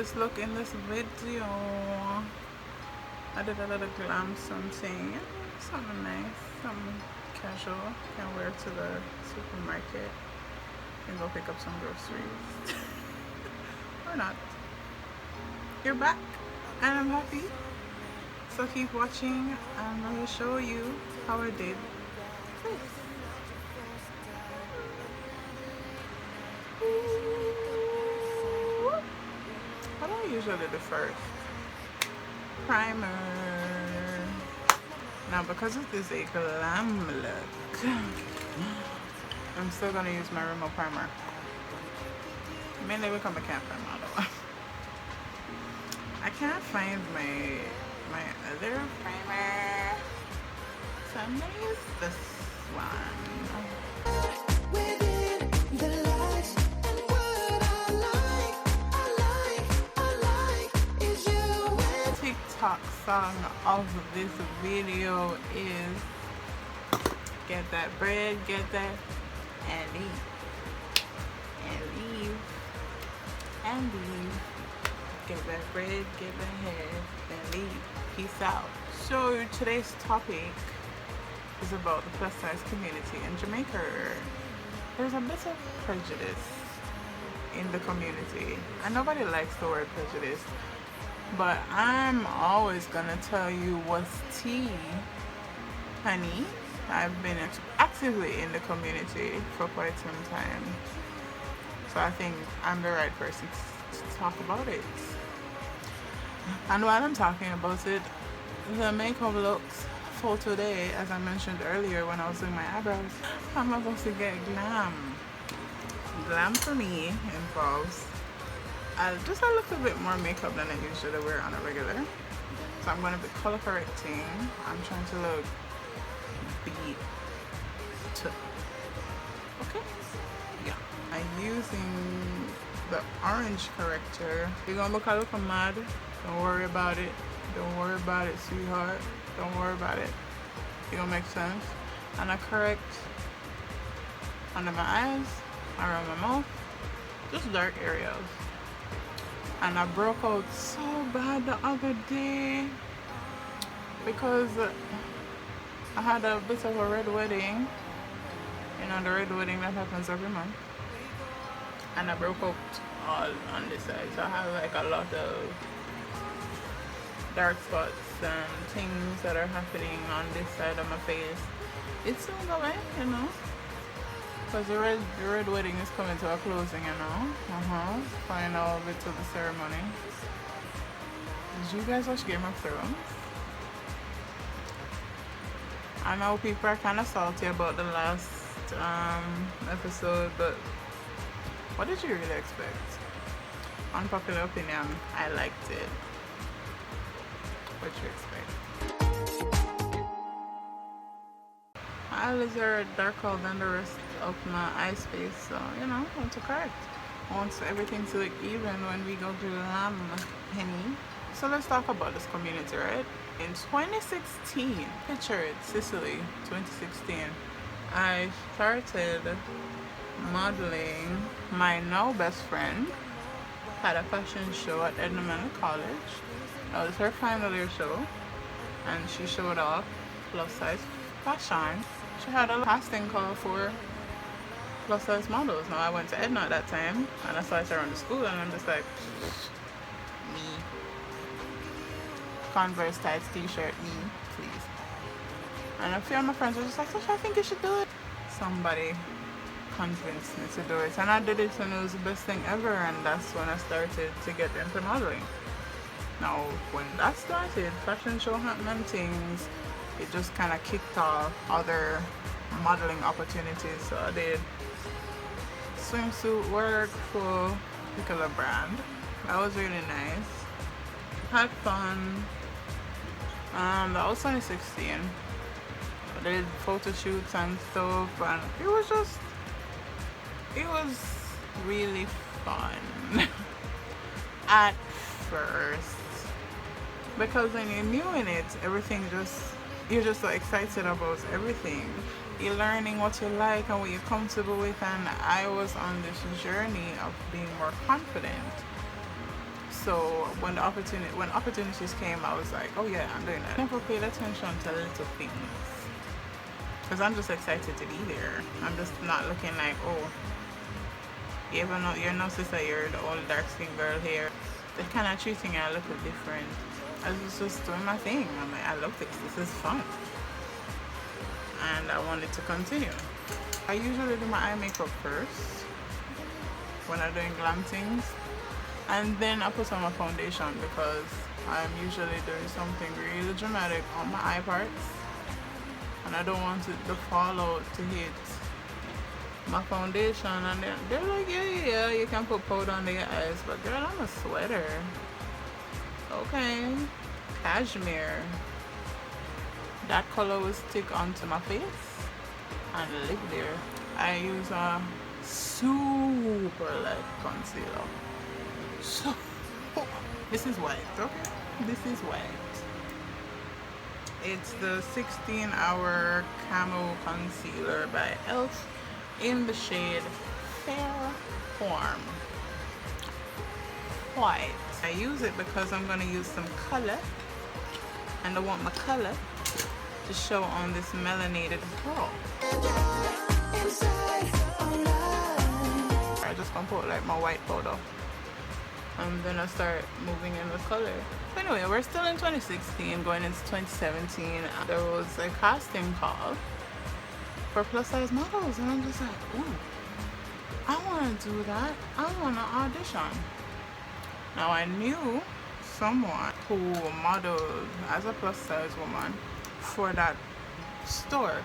this look in this video. I did a little glam something, something nice, something casual. Can wear to the supermarket and go pick up some groceries. Or not. You're back and I'm happy. So keep watching and I will show you how I did this. What do I usually do first? Primer. Now because it is a glam look, I'm still gonna use my Rimmel primer. Mainly because I can't find my other one. I can't find my other primer, so I'm gonna use this one. TikTok song of this video is get that bread, get that, and leave, and leave, and leave. Get that bread, get that head, and leave. Peace out. So today's topic is about the plus size community in Jamaica. There's a bit of prejudice in the community, and nobody likes the word prejudice. But I'm always gonna tell you what's tea, honey. I've been actively in the community for quite some time, so I think I'm the right person to talk about it. And while I'm talking about it, the makeup looks for today, as I mentioned earlier when I was doing my eyebrows, I'm supposed to get glam. Glam for me involves just a little bit more makeup than I usually wear on a regular. So I'm going to be color correcting. I'm trying to look beat. Okay? Yeah. I'm using the orange corrector. You're going to look a little mad. Don't worry about it. Don't worry about it, sweetheart. Don't worry about it. It's going to make sense. And I correct under my eyes, around my mouth, just dark areas. And I broke out so bad the other day because I had a bit of a red wedding. You know, the red wedding that happens every month. And I broke out all on this side. So I have like a lot of dark spots and things that are happening on this side of my face. It's soon away, you know. Because the red wedding is coming to a closing, you know. Final bit of the ceremony. Did you guys watch Game of Thrones? I know people are kind of salty about the last episode, but what did you really expect? Unpopular opinion, I liked it. What you expect? My eyelids are darker than the rest of my eye space, so you know, I want to correct. I want everything to look even when we go glam, honey. So let's talk about this community, right? In 2016, picture it, Sicily, 2016, I started modeling. My now best friend had a fashion show at Edmund College. That was her final year show, and she showed off plus size fashion. She had a casting call for plus size models. Now I went to Edna at that time and I saw it around the school and I'm just like, me. Converse tights, t-shirt, me, please. And a few of my friends were just like, Sasha, I think you should do it. Somebody convinced me to do it and I did it and it was the best thing ever, and that's when I started to get into modeling. Now when that started, fashion show happening things, it just kind of kicked off other modeling opportunities. So I did swimsuit work for a particular brand. That was really nice. Had fun. That was 2016. I did photo shoots and stuff, and it was really fun at first, because when you're new in it, you're just so excited about everything. You're learning what you like and what you're comfortable with, and I was on this journey of being more confident. So when opportunities came, I was like, oh yeah, I'm doing that. I never paid attention to little things because I'm just excited to be there. I'm just not looking like, oh, you ever know you're no sister, you're the old dark skinned girl here. They kind of treating you a little different. I was just doing my thing. I'm like, I love this. This is fun, and I wanted to continue. I usually do my eye makeup first when I'm doing glam things, and then I put on my foundation because I'm usually doing something really dramatic on my eye parts, and I don't want the fallout to hit my foundation. And they're like, yeah, you can put powder under your eyes, but girl, I'm a sweater. Okay, cashmere. That color will stick onto my face and live there. I use a super light concealer. So this is white, okay? This is white. It's the 16-hour Camo Concealer by e.l.f. in the shade Fair Form White. I use it because I'm going to use some color, and I want my color to show on this melanated pearl. I just gonna put like my white powder, and then I start moving in the color. But anyway, we're still in 2016 going into 2017. There was a casting call for plus size models, and I'm just like, ooh, I want to do that. I want to audition. Now I knew someone who modeled as a plus size woman for that store,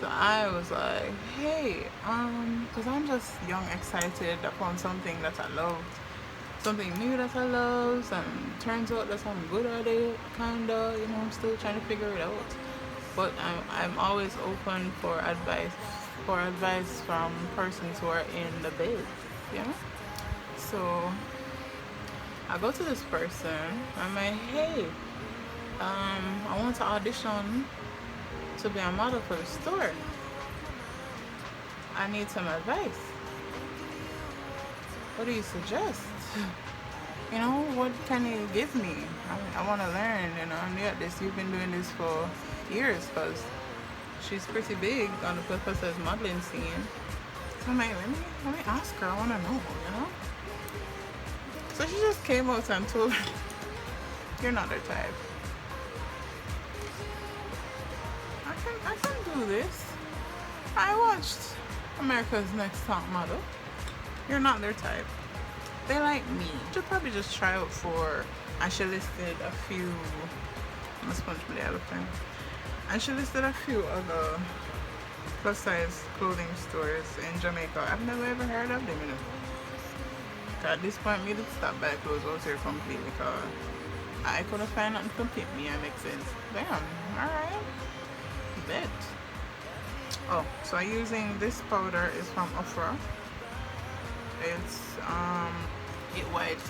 so I was like, hey, because I'm just young, excited. I found something that I loved, something new that I love, and turns out that I'm good at it, kinda, you know. I'm still trying to figure it out, but I'm always open for advice from persons who are in the biz, you know. So I go to this person. I'm like, hey, I want to audition to be a model for the store. I need some advice. What do you suggest? You know, what can you give me? I want to learn, you know. I'm new at this. You've been doing this for years, because she's pretty big on the plus size modeling scene. So I'm like, let me ask her. I want to know, you know. So she just came out and told me, you're not her type. I can do this. I watched America's Next Top Model. You're not their type. They like me. Should probably just try out for, and she listed a few, I'm gonna sponge my other thing. And she listed a few other plus size clothing stores in Jamaica. I've never ever heard of them, you know. At this point, me to stop by clothes out here completely, because I couldn't find nothing to compete me and make sense. Damn, alright. Bet. Oh, so I'm using this powder. Is from Ofra. It's it white.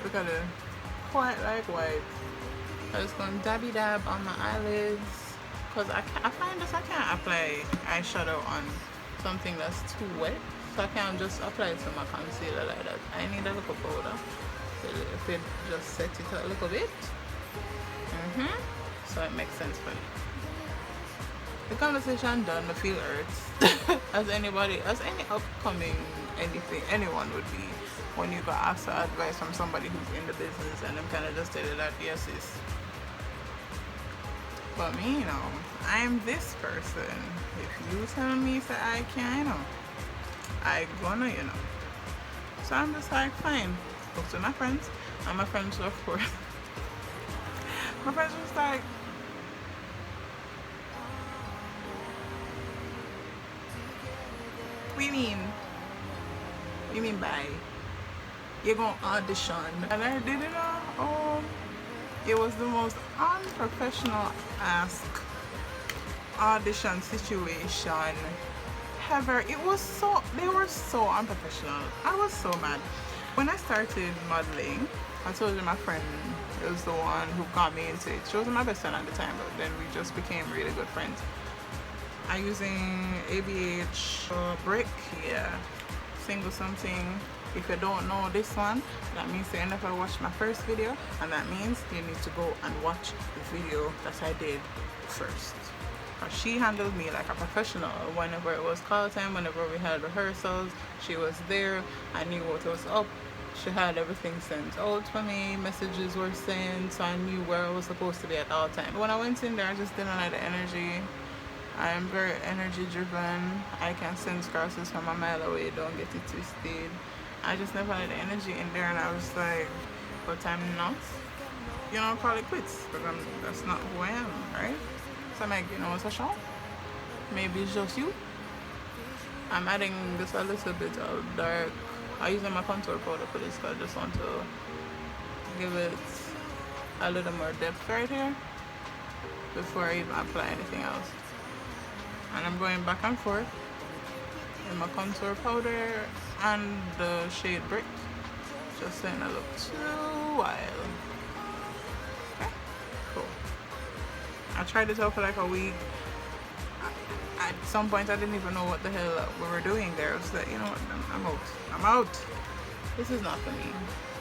Look at it, quite like white. I'm just gonna dabby dab on my eyelids, because I find this I can't apply eyeshadow on something that's too wet, so I can't just apply it to my concealer like that. I need a little powder if it just set it a little bit. So it makes sense for me. The conversation done, I feel hurt. as any upcoming anyone would be, when you got asked for advice from somebody who's in the business, and I'm kind of just tell you that, yes, sis. But me, you know, I'm this person. If you tell me that I can, you know, I gonna, you know. So I'm just like, fine. Talk to my friends, and my friends, of course. My friends was like, what you mean by you're gonna audition? And I did it all. It was the most unprofessional audition situation ever. They were so unprofessional. I was so mad. When I started modeling, I told you my friend was the one who got me into it. She wasn't my best friend at the time, but then we just became really good friends. I'm using ABH brick, yeah, single something. If you don't know this one, that means you never watched my first video, and that means you need to go and watch the video that I did first. She handled me like a professional. Whenever it was call time, whenever we had rehearsals, she was there. I knew what was up. She had everything sent out for me. Messages were sent, so I knew where I was supposed to be at all times. When I went in there, I just didn't like the energy. I am very energy driven. I can sense crosses from a mile away. Don't get it twisted. I just never had the energy in there, and I was like, but I'm not, you know, call it quits, because that's not who I am, right? So I'm like, you know what's a shot? Maybe it's just you. I'm adding just a little bit of dark. I'm using my contour powder for this because I just want to give it a little more depth right here before I even apply anything else. And I'm going back and forth with my contour powder and the shade Brick, just so it doesn't look too wild. Okay, cool. I tried this out for like a week. At some point I didn't even know what the hell we were doing there. I was like, you know what, I'm out. This is not for me.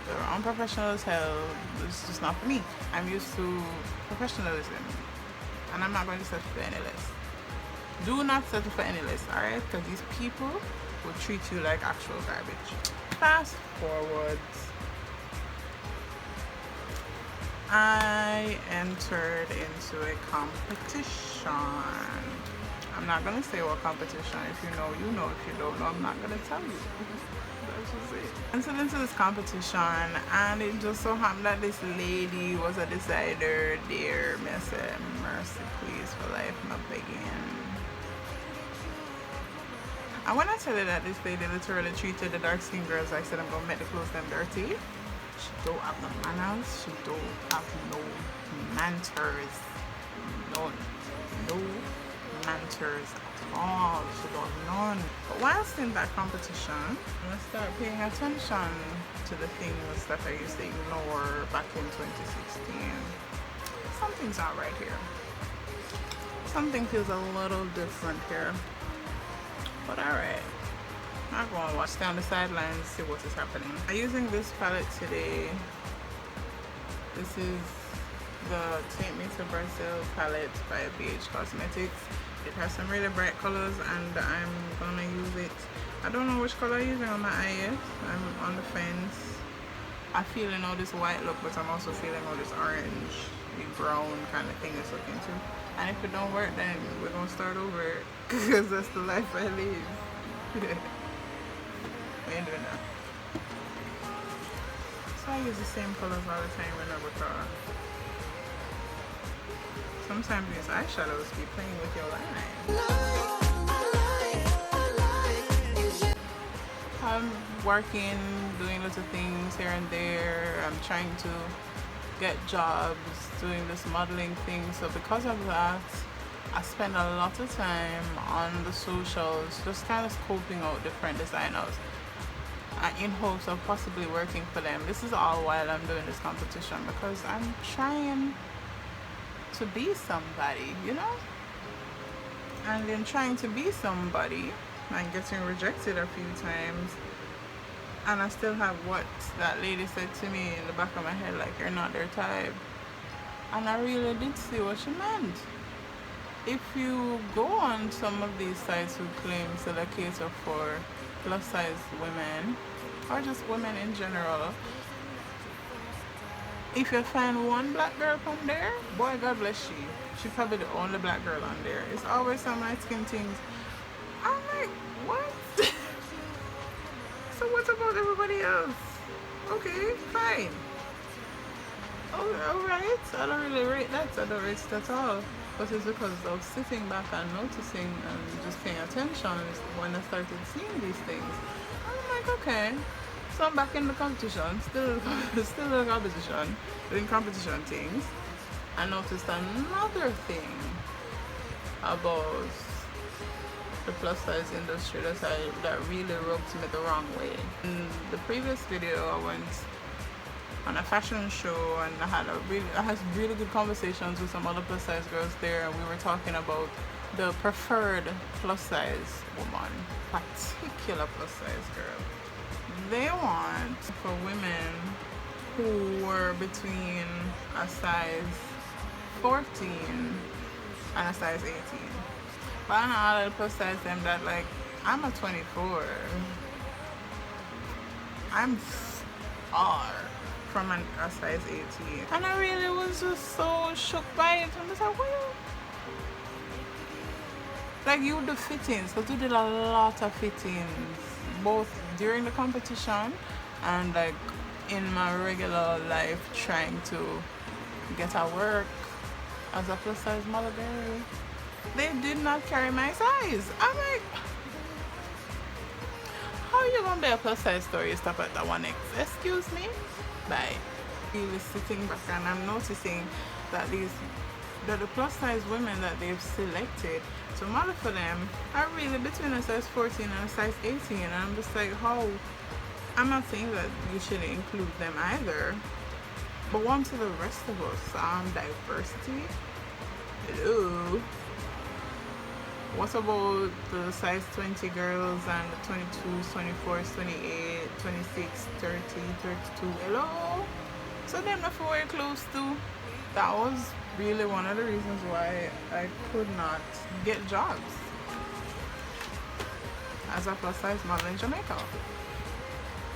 They're unprofessional as hell. This is just not for me. I'm used to professionalism, and I'm not going to settle for any less. Do not settle for any less, alright? Because these people will treat you like actual garbage. Fast forward. I entered into a competition. I'm not gonna say what competition. If you know, you know. If you don't know, I'm not gonna tell you. That's just it. I entered into this competition, and it just so happened that this lady was a decider there. Me say, mercy please for life, my begging. And when I tell you that this lady literally treated the dark skinned girls like I said, I'm gonna make the clothes them dirty. She don't have no manners. She don't have no manners. No manners at all. She don't none. But whilst in that competition, I start paying attention to the things that I used to ignore back in 2016. Something's not right here. Something feels a little different here. But alright. I'm going to watch down the sidelines and see what is happening. I'm using this palette today. This is the Take Me to Brazil palette by BH Cosmetics. It has some really bright colors, and I'm gonna use it. I don't know which color I'm using on my eye yet. I'm on the fence. I'm feeling all this white look, but I'm also feeling all this orange, brown kind of thing it's looking to. And if it don't work, then we're gonna start over, because that's the life I live. We ain't doing that. So I use the same colors all the time when I record. Sometimes these eyeshadows be playing with your line. I'm working, doing lots of things here and there. I'm trying to get jobs, doing this modeling thing. So because of that, I spend a lot of time on the socials, just kind of scoping out different designers in hopes of possibly working for them. This is all while I'm doing this competition, because I'm trying to be somebody, you know? And in trying to be somebody, I'm getting rejected a few times, and I still have what that lady said to me in the back of my head, like, you're not their type. And I really did see what she meant. If you go on some of these sites who claim to cater for plus size women, or just women in general, if you find one black girl on there, boy, God bless she. She's probably the only black girl on there. It's always some light skin things. I'm like, what? So what about everybody else? Okay, fine. Oh, alright. I don't really rate that. I don't rate it at all. But it's because of sitting back and noticing and just paying attention when I started seeing these things. I'm like, okay. So I'm back in the competition, still in competition, doing competition things. I noticed another thing about the plus size industry that really rubbed me the wrong way. In the previous video, I went on a fashion show, and I had really good conversations with some other plus size girls there, and we were talking about the preferred plus size woman, particular plus size girl. They want for women who were between a size 14 and a size 18. But I know all of the plus size them that like I'm a 24. I'm far from a size 18. And I really was just so shook by it. I'm just like, well, like you do fittings, because you did a lot of fittings, both during the competition and like in my regular life trying to get a work as a plus size model girl. They did not carry my size. I'm like, how are you gonna be a plus size store? You stop at the 1X. Excuse me? Bye. He was sitting back and I'm noticing that the plus size women that they've selected to model for them are really between a size 14 and a size 18. And I'm just like, how? I'm not saying that you shouldn't include them either. But one to the rest of us, diversity. Hello. What about the size 20 girls and the 22s, 24s, 28, 26, 30, 32? Hello? So them not for wear clothes too. That was really one of the reasons why I could not get jobs as a plus size model in Jamaica.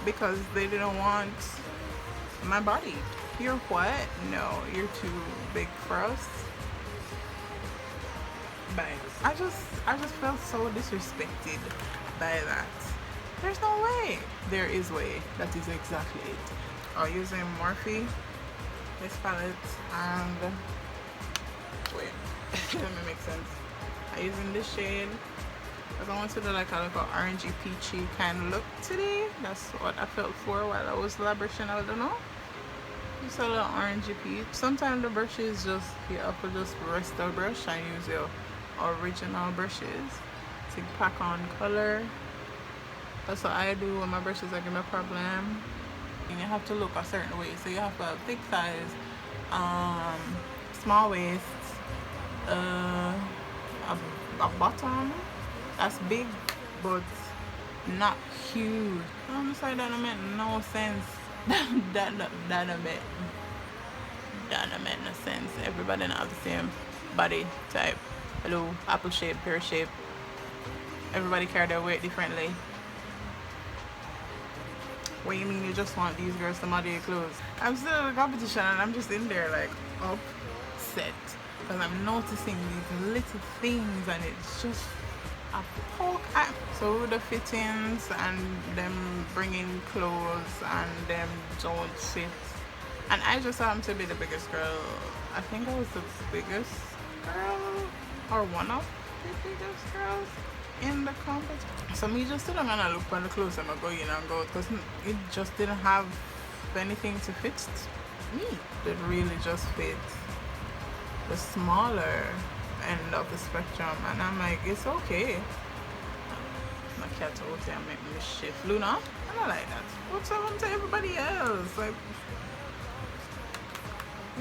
Because they didn't want my body. You're what? No, you're too big for us. But I just felt so disrespected by that. There's no way. There is way. That is exactly it. I'm using Morphe, this palette, and wait, let me make sense. I'm using this shade because I want to do like a little orangey peachy kind of look today. That's what I felt for while I was lab brushing. I don't know. Just a little orangey peach. Sometimes the brushes just, you have to just rest the brush and use your original brushes to pack on color. That's what I do when my brushes are giving me a problem. And you have to look a certain way. So you have to have thick thighs, small waist, a bottom that's big but not huge. I'm sorry, that don't make no sense. that don't make no sense. Everybody not have the same body type. Hello, apple shape, pear shape. Everybody carry their weight differently. What you mean you just want these girls to model your clothes? I'm still in the competition and I'm just in there like upset because I'm noticing these little things and it's just a poke at. So with the fittings and them bringing clothes and them don't fit, and I just happen to be the biggest girl. I think I was the biggest girl or one of the biggest girls in the competition. So me just didn't gonna look on the clothes and go in and go because it just didn't have anything to fit me. It really just fit the smaller end of the spectrum, and I'm like, it's okay. My cat out there make me shift. Luna, I don't like that. What's happened to everybody else? Like,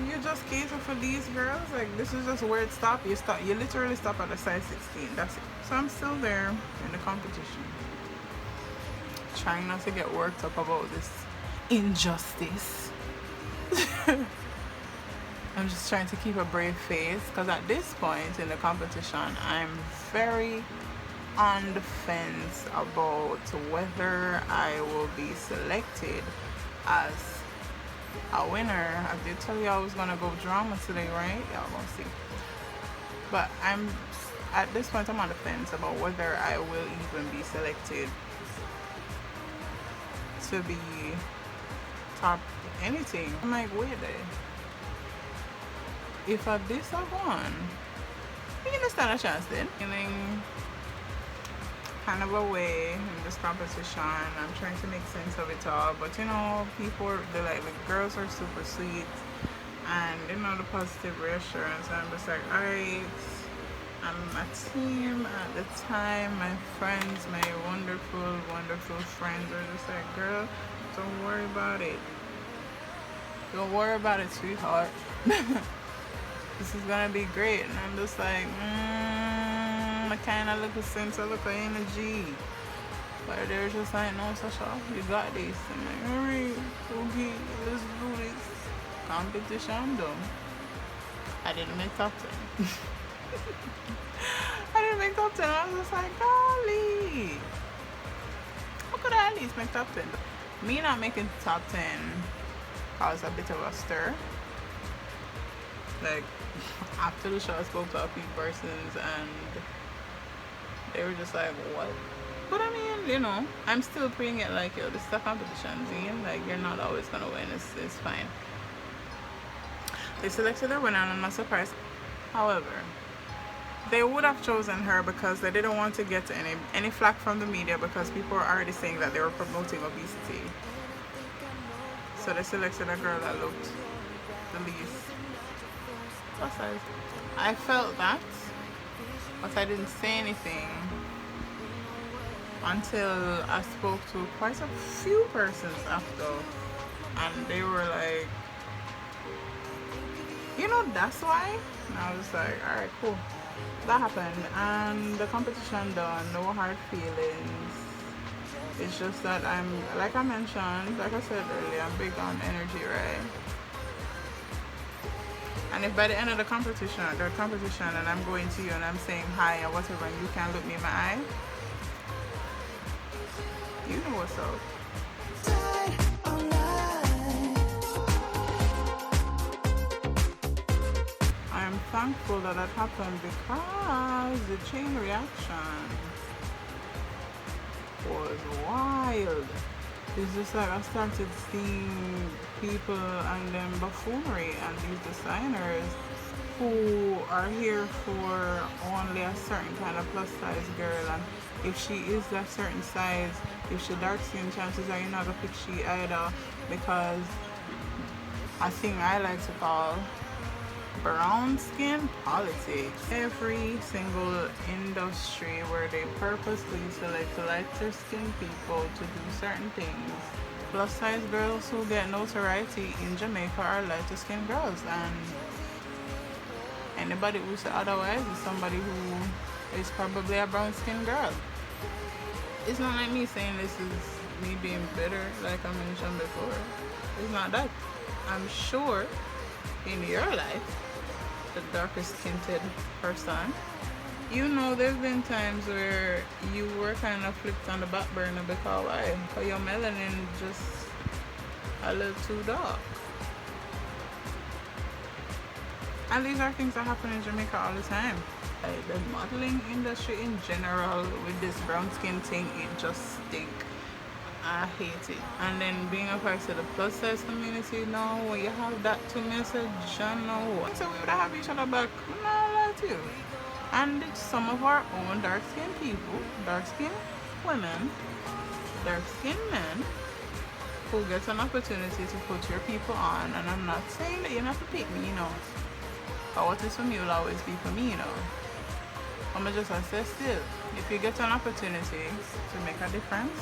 you just cater for these girls. Like, this is just where it stops. You literally stop at a size 16. That's it. So I'm still there in the competition, trying not to get worked up about this injustice. I'm just trying to keep a brave face because at this point in the competition I'm very on the fence about whether I will be selected as a winner. I did tell you I was gonna go drama today, right? Y'all gonna see. But at this point I'm on the fence about whether I will even be selected to be top anything. I'm like, wait there. If I this I won, you can stand a chance then. Feeling kind of away in this competition. I'm trying to make sense of it all, but you know, they're like, the girls are super sweet and you know, the positive reassurance. I'm just like, alright, I'm a team at the time. My friends, my wonderful friends are just like, girl, don't worry about it. Don't worry about it, sweetheart. This is gonna be great. And I'm just like, I kind of look a sense of look of energy. But they're just like, no, Sasha, you got this. I'm like, alright, okay, let's do this. Competition done. I didn't make top 10. I didn't make top 10. I was just like, golly. How could I at least make top 10? Me not making top 10 caused a bit of a stir. Like, after the show, I spoke to a few persons and they were just like, what? But I mean, you know, I'm still putting it like, yo, this is a competition, Zine. Like, you're not always gonna win. It's fine. They selected a winner and I'm not surprised. However, they would have chosen her because they didn't want to get any flack from the media because people were already saying that they were promoting obesity. So they selected a girl that looked the least plus size. I felt that, but I didn't say anything until I spoke to quite a few persons after, and they were like, you know, that's why. And I was like, alright, cool. That happened, and the competition done. No hard feelings. It's just that I'm, like I mentioned, like I said earlier, I'm big on energy, right? And if by the end of the competition, and I'm going to you and I'm saying hi and whatever, and you can't look me in my eye, you know what's up. I'm thankful that happened because the chain reaction was wild. It's just like I started seeing people and them buffoonery and these designers who are here for only a certain kind of plus size girl, and if she is that certain size, if she dark skin, chances are you're not gonna pick she either, because a thing I like to call brown skin politics. Every single industry where they purposely select lighter skinned people to do certain things, plus size girls who get notoriety in Jamaica are lighter skinned girls, and anybody who says otherwise is somebody who is probably a brown skinned girl. It's not like me saying this is me being bitter like I mentioned before. It's not that. I'm sure in your life, the darker skinned person, you know, there's been times where you were kind of flipped on the back burner because why? Because your melanin just a little too dark. And these are things that happen in Jamaica all the time. Like the modeling industry in general with this brown skin thing, it just stink. I hate it. And then being a part of the plus size community, no, when you have that to message, no. So we would have each other back, no, lie to you. And it's some of our own dark skinned people, dark skinned women, dark skinned men who get an opportunity to put your people on. And I'm not saying that you have to pick me, you know. But what is for me will always be for me, you know. I'm just say still, if you get an opportunity to make a difference,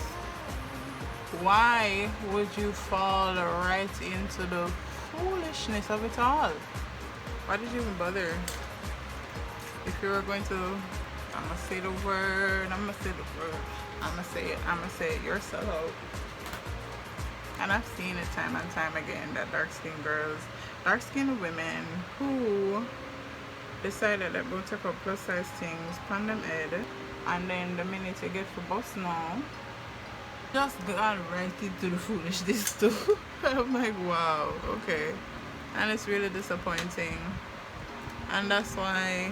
why would you fall right into the foolishness of it all? Why did you even bother? If you were going to, I'm gonna say the word, I'm gonna say it, you're so out. And I've seen it time and time again that dark-skinned girls, dark-skinned women who decided that go take up plus size things, pan them head, and then the minute you get for bus now, just gone right into the foolishness too. I'm like, wow, okay. And it's really disappointing. And that's why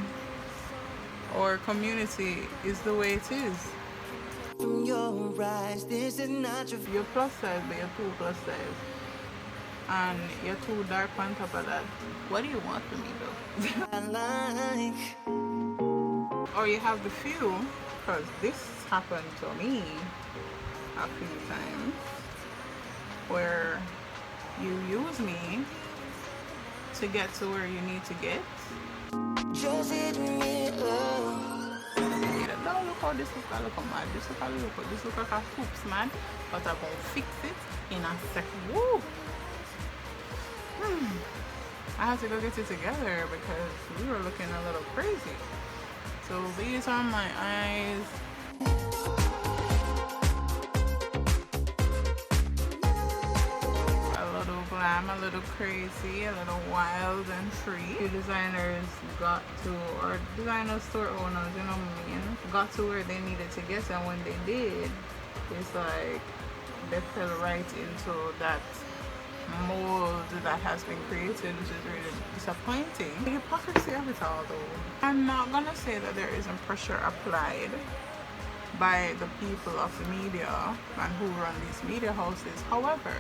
our community is the way it is. Your eyes, this is not your plus size, but you're too plus size. And you're too dark on top of that. What do you want from me though? Or you have the few, because this happened to me a few times, where you use me to get to where you need to get. Just hit me up. Don't look how this look mad. This look like a hoops, man. But I'm gonna fix it in a second. Woo! I had to go get it together because we were looking a little crazy. So these are my eyes. I'm a little crazy, a little wild and free. The designers got to, or designer store owners, you know what I mean, got to where they needed to get, and when they did, it's like they fell right into that mold that has been created, which is really disappointing. The hypocrisy of it all though. I'm not gonna say that there isn't pressure applied by the people of the media and who run these media houses. However,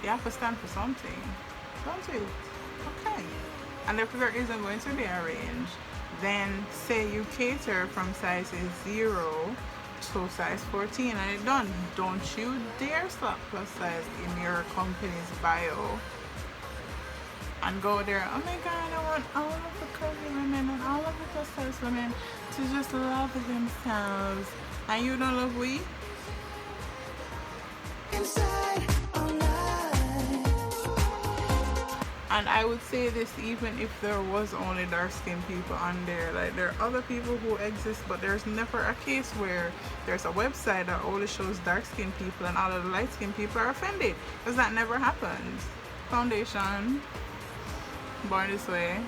you have to stand for something, don't you? Okay. And if there isn't going to be a range, then say you cater from sizes 0 to size 14 and it's done. Don't you dare slap plus size in your company's bio and go there, oh my god, I want all of the curvy women and all of the plus size women to just love themselves, and you don't love we? Inside all night. And I would say this even if there was only dark skinned people on there. Like, there are other people who exist, but there's never a case where there's a website that only shows dark skinned people and all of the light skinned people are offended, because that never happens. Foundation, Born This Way,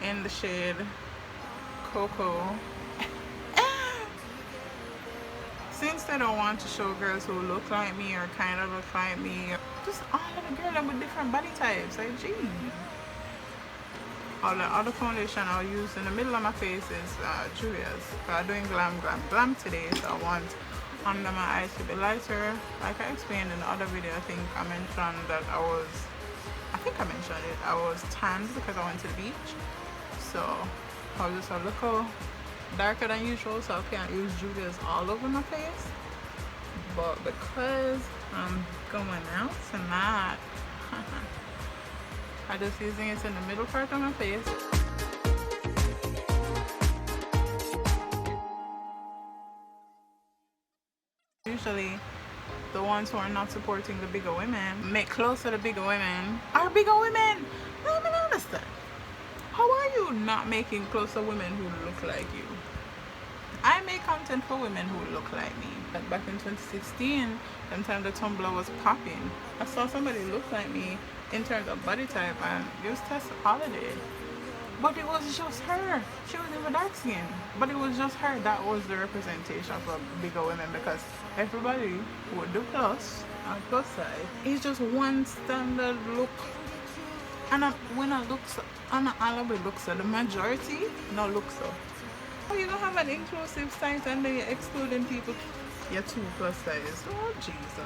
in the shade Coco. Since they don't want to show girls who look like me or kind of look like me, just all of the girls with different body types, like gee. All the other foundation I'll use in the middle of my face is Julia's. I'm doing Glam today, so I want under my eyes to be lighter. Like I explained in the other video, I think I mentioned that I was tanned because I went to the beach, so I was just a little darker than usual, so I can't use Julia's all over my face. But because I'm going out tonight, I'm just using it in the middle part of my face. Usually the ones who are not supporting the bigger women, make close to the bigger women, are bigger women. Let me understand. How are you not making close to women who look like you? I make content for women who look like me. Like back in 2016, sometime the Tumblr was popping, I saw somebody look like me in terms of body type, and it was Tessa Holiday. But it was just her. She was even dark skin, but it was just her. That was the representation for bigger women, because everybody would do plus and plus size. It's just one standard look. And when I look so, and all of it looks so, the majority no look so. Oh, you don't have an inclusive size and then you're excluding people. You're 2 plus size. Oh jeez,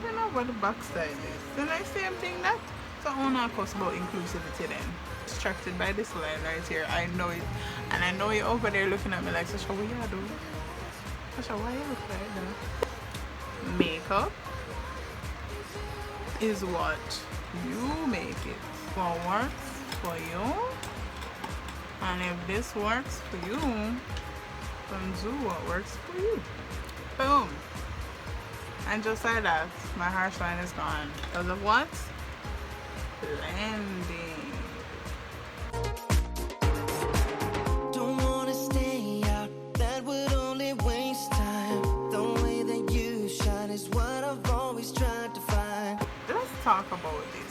you know what the back size is. Then I same thing that. So I want to talk about inclusivity then. Distracted by this line right here. I know it. And I know you're over there looking at me like, Sasha, what you do? Sasha, why you look like that? Makeup is what you make it. What works for you. And if this works for you, then do what works for you. Boom. And just like that, my harsh line is gone. Because of what? Blending. Don't wanna stay out, that would only waste time. The way that you shine is what I've always tried to find. Let's talk about this.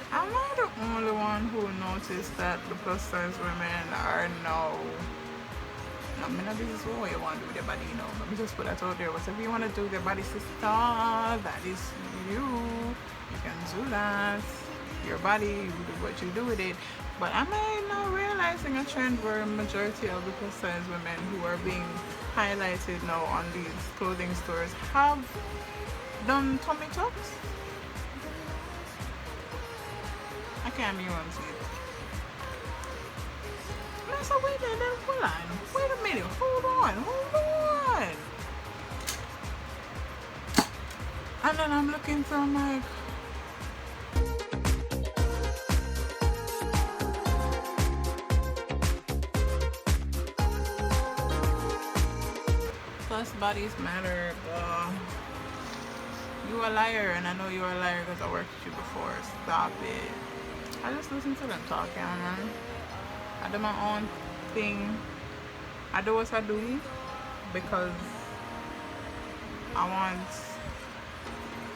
Am I the only one who noticed that the plus size women are now, I mean, this is what you want to do with your body, you know. Let me just put that out there. Whatever you want to do with your body, sister, that is you. You can do that. Your body, you do what you do with it. But am I now realizing a trend where a majority of the plus size women who are being highlighted now on these clothing stores have done tummy tucks? I can't be wrong to it. No, so wait a minute, hold on. Wait a minute, hold on. And then I'm looking through, I'm like, plus bodies matter, blah. You a liar, and I know you're a liar because I worked with you before. Stop it. I just listen to them talking, man. I do my own thing. I do what I do because I want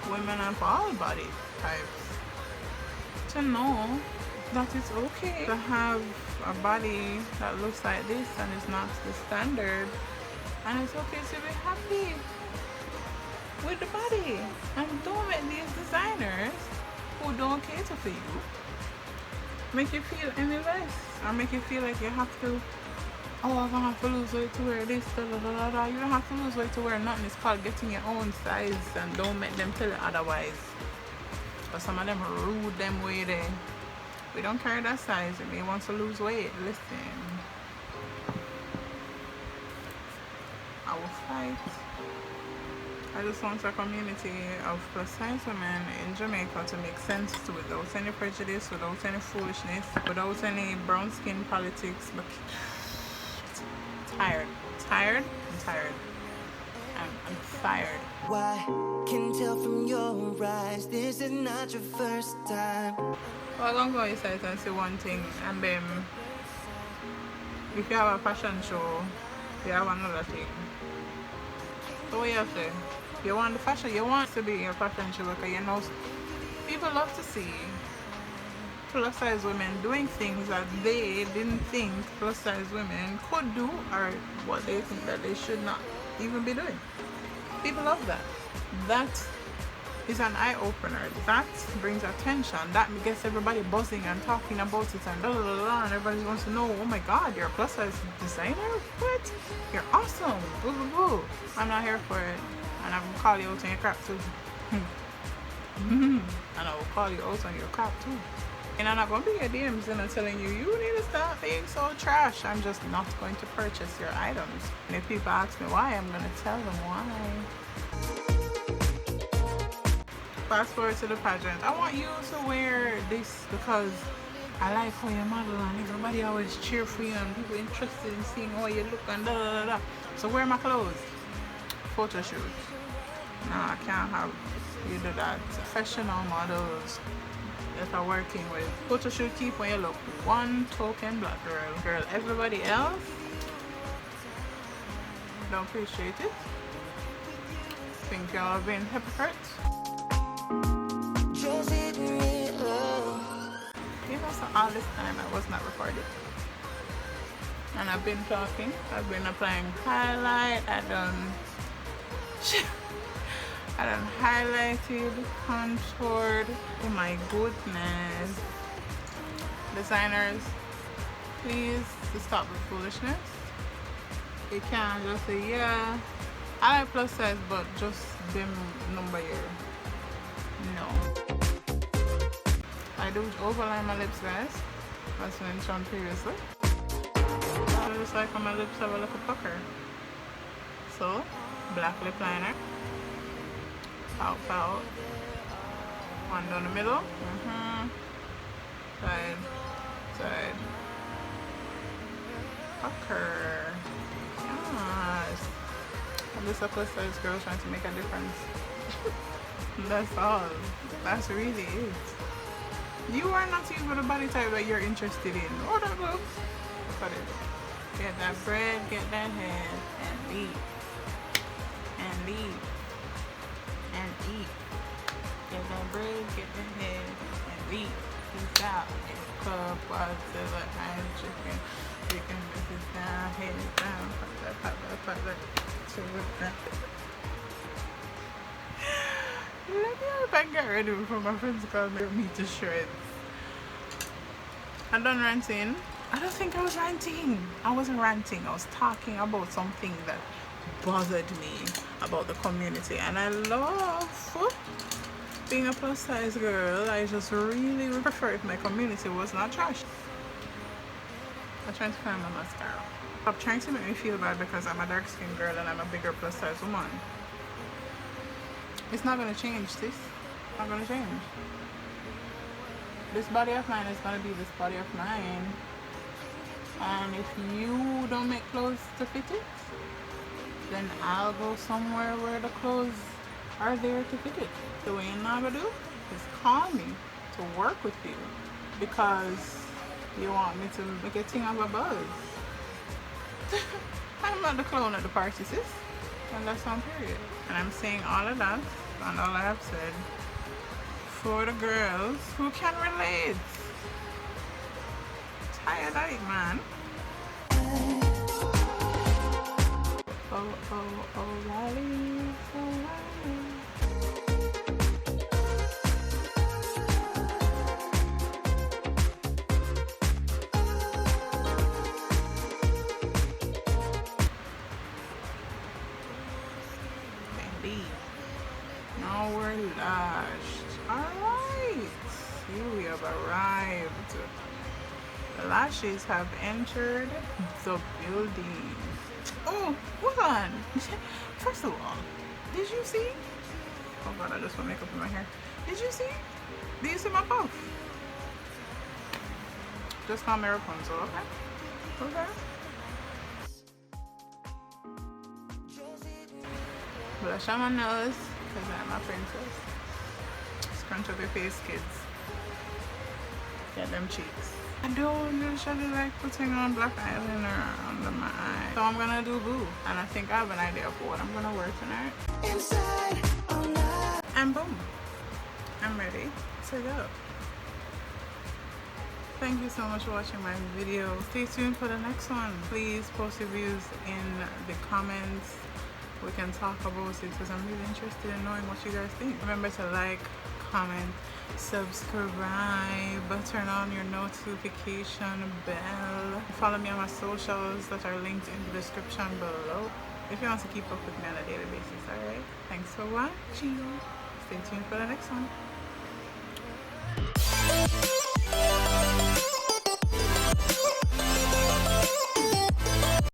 women and for all body types to know that it's okay to have a body that looks like this and is not the standard, and it's okay to be happy with the body. And don't let these designers who don't cater for you make you feel any less, or make you feel like you have to, oh, I'm gonna have to lose weight to wear this, da, da, da, da, da. You don't have to lose weight to wear nothing. It's called getting your own size, and don't make them tell you otherwise. But some of them rude them way there. We don't carry that size. If you want to lose weight, listen, I will fight. I just want a community of plus size women in Jamaica to make sense to it, without any prejudice, without any foolishness, without any brown skin politics. But I'm tired. Why can tell from your eyes this is not your first time. Well, I'm gonna go inside and say one thing, and then if you have a fashion show, you have another thing. So what you have to? You want the fashion, you want to be in a fashion show because you know people love to see plus size women doing things that they didn't think plus size women could do, or what they think that they should not even be doing. People love that. That is an eye-opener. That brings attention. That gets everybody buzzing and talking about it, and blah, blah, blah, and everybody wants to know, oh my god, you're a plus size designer? What? You're awesome. Boo, boo, boo. I'm not here for it. And I'm gonna call you out on your crap too. And I will call you out on your crap too. And I'm not gonna be your DMs and I'm telling you, you need to stop being so trash. I'm just not going to purchase your items. And if people ask me why, I'm gonna tell them why. Fast forward to the pageant. I want you to wear this because I like how you model and everybody always cheer for you and people interested in seeing how you look and da da da. So wear my clothes. Photo shoot. No, I can't have you do that. Professional models that are working with photo shoot, keep when you look one token black girl. Everybody else don't appreciate it. Think y'all are being hypocrites. You know, so all this time I was not recorded. And I've been talking, I've been applying highlight, I done highlighted, contoured. Oh my goodness. Designers, please stop the foolishness. You can't just say, yeah, I like plus size, but just them number here. No. I do overline my lips, guys, as mentioned previously. I just like how my lips have a little pucker. So, black lip liner. Pout. One down the middle. Side. Pucker. Yes. I'm just a plus size girl trying to make a difference. That's all. That's really it. You are not even the body type that you're interested in. Order look. Look at it. Get that bread, get that head, and leave. Get that bread, get the head, and leave. Peace out. Get a club, Godzilla, and chicken. Chicken, this is down, head down. Pop that. So with that. Let me know if I can get ready before my friends call me to shreds. I'm done ranting. I don't think I was ranting. I wasn't ranting. I was talking about something that bothered me about the community. And I love being a plus size girl. I just really prefer if my community was not trash. I'm trying to find my mascara. Stop trying to make me feel bad because I'm a dark skinned girl and I'm a bigger plus size woman. It's not gonna change, sis. It's not gonna change. This body of mine is gonna be this body of mine. And if you don't make clothes to fit it, then I'll go somewhere where the clothes are there to fit it. The way you're not gonna do is call me to work with you because you want me to make a thing of a buzz. I'm not the clown at the party, sis. And that's on period. And I'm saying all of that And all I have said, for the girls who can relate. Tired of it, man. Oh, oh, oh, Lolly, oh, Lolly. Now we're lashed. Alright. Here we have arrived. The lashes have entered the building. Oh, hold on. First of all, did you see? Oh god, I just put makeup in my hair. Did you see? Did you see my puff? Just call me Rapunzel, okay? Okay. Blush on my nose, because I'm a princess. Scrunch up your face, kids. Get them cheeks. I don't usually like putting on black eyeliner under my eye. So I'm gonna do blue. And I think I have an idea of what I'm gonna wear tonight. Inside, and boom. I'm ready to go. Thank you so much for watching my video. Stay tuned for the next one. Please post your views in the comments. We can talk about it because I'm really interested in knowing what you guys think. Remember to like, comment, subscribe, turn on your notification bell. Follow me on my socials that are linked in the description below if you want to keep up with me on a daily basis. Alright, thanks for watching. Stay tuned for the next one.